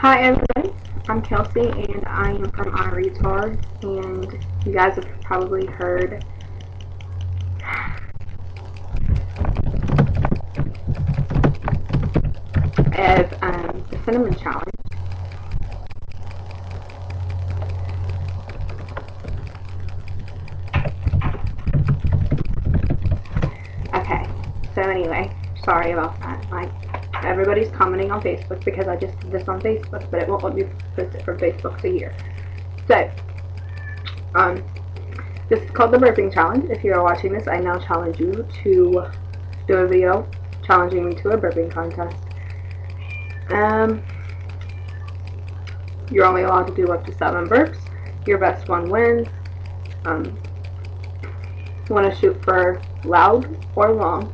Hi everybody, I'm Kelsey and I am from iRetard, and you guys have probably heard of the Cinnamon Challenge. Okay, so anyway, sorry about that. Like, everybody's commenting on Facebook because I just did this on Facebook, but it won't let me post it from Facebook to here. So, this is called the Burping Challenge. If you are watching this, I now challenge you to do a video challenging me to a burping contest. You're only allowed to do up to 7 burps. Your best one wins. You want to shoot for loud or long.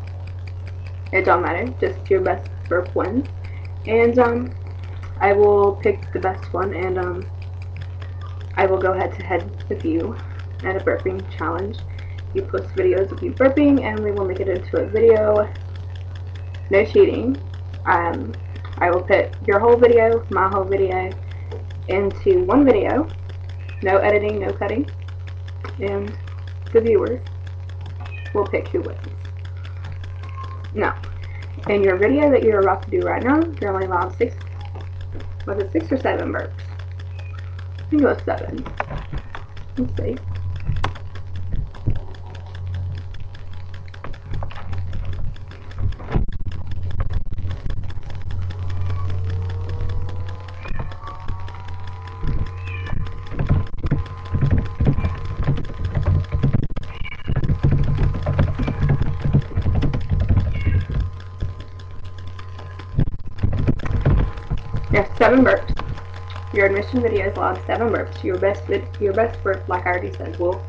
It don't matter. Just your best burp wins. And I will pick the best one, and I will go head to head with you at a burping challenge. You post videos of you burping, and we will make it into a video. No cheating. I will put your whole video, my whole video, into one video. No editing, no cutting. And the viewers will pick who wins. Now, in your video that you're about to do right now, you're only allowed 6 or 7 burps? I think it was 7. Let's see. Yes, 7 burps. Your admission video is allowed 7 burps. Your best burp, like I already said, will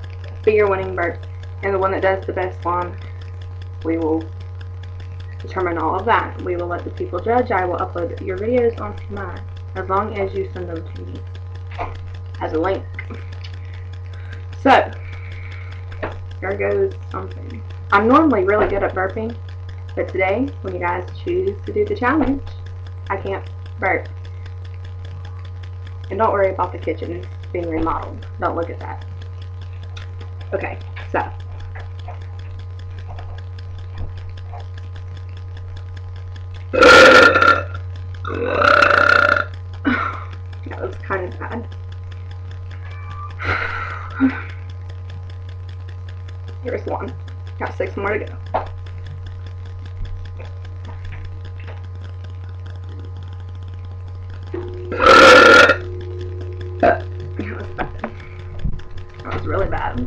be your winning burp. And the one that does the best one, we will determine all of that. We will let the people judge. I will upload your videos onto mine, as long as you send them to me as a link. So, there goes something. I'm normally really good at burping, but today, when you guys choose to do the challenge, I can't burp. And don't worry about the kitchen being remodeled. Don't look at that. Okay, so. That was kind of bad. Here's one. Got 6 more to go. That was bad. That was really bad.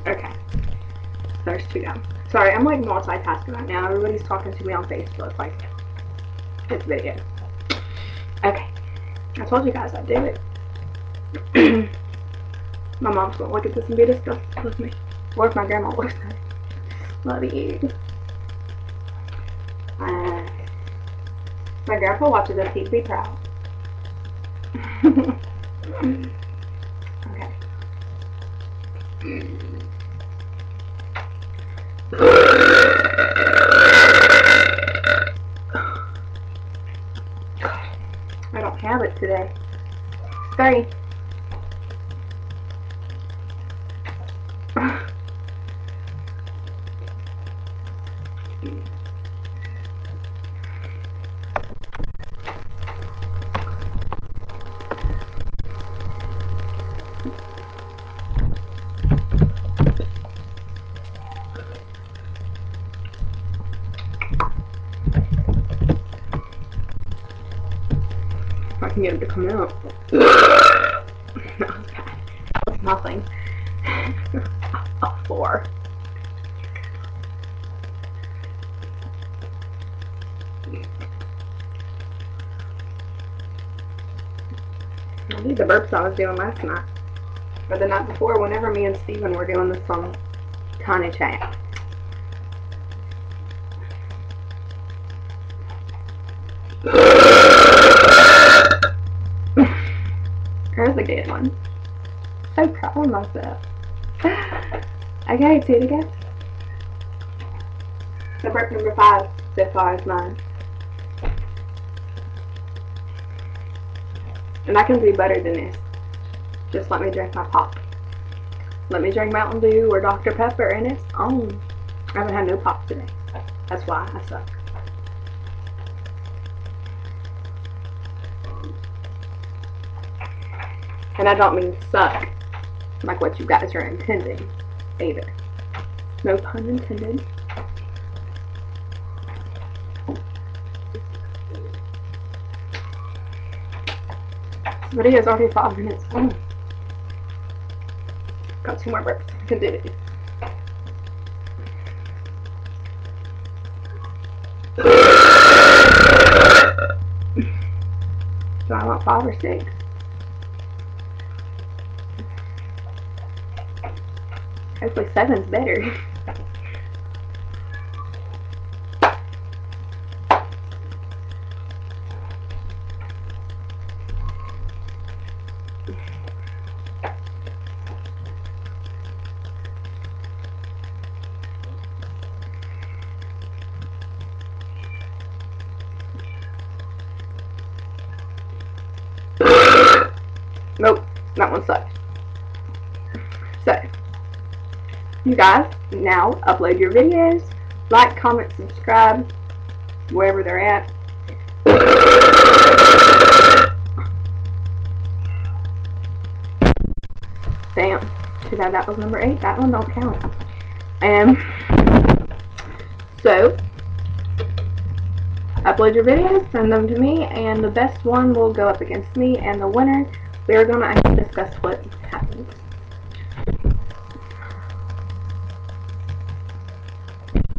Okay. There's 2 down. Sorry, I'm like multitasking right now. Everybody's talking to me on Facebook. Like, it's video. Okay. I told you guys I'd do it. My mom's gonna look at this and be disgusted with me. Or if my grandma looks at it. Love you. My grandpa watches us, he'd be proud. Okay. I don't have it today. Sorry. I can get it to come out. That was bad. That was nothing. A 4. I need the burps I was doing last night. Or the night before, whenever me and Steven were doing this on Tiny Chat. was a good one. So proud of myself. Okay, 2 to go. So burp number 5 so far is mine. And I can do better than this. Just let me drink my pop. Let me drink Mountain Dew or Dr. Pepper, and it's on. I haven't had no pop today. That's why I suck. And I don't mean suck like what you guys are intending either. No pun intended. This video is already 5 minutes long. Got 2 more burps. I can do it. So I want 5 or 6. Hopefully 7's better. Nope, that one sucked. So, you guys now upload your videos, like, comment, subscribe, wherever they're at. Damn, too bad that was number 8. That one don't count. So, upload your videos, send them to me, and the best one will go up against me, and the winner, we are going to actually discuss what happens.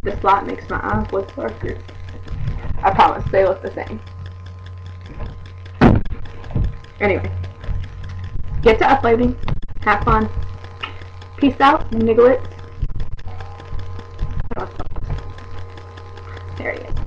This light makes my eyes look darker. I promise, they look the same. Anyway, get to uploading. Have fun. Peace out, nigglets. There he is.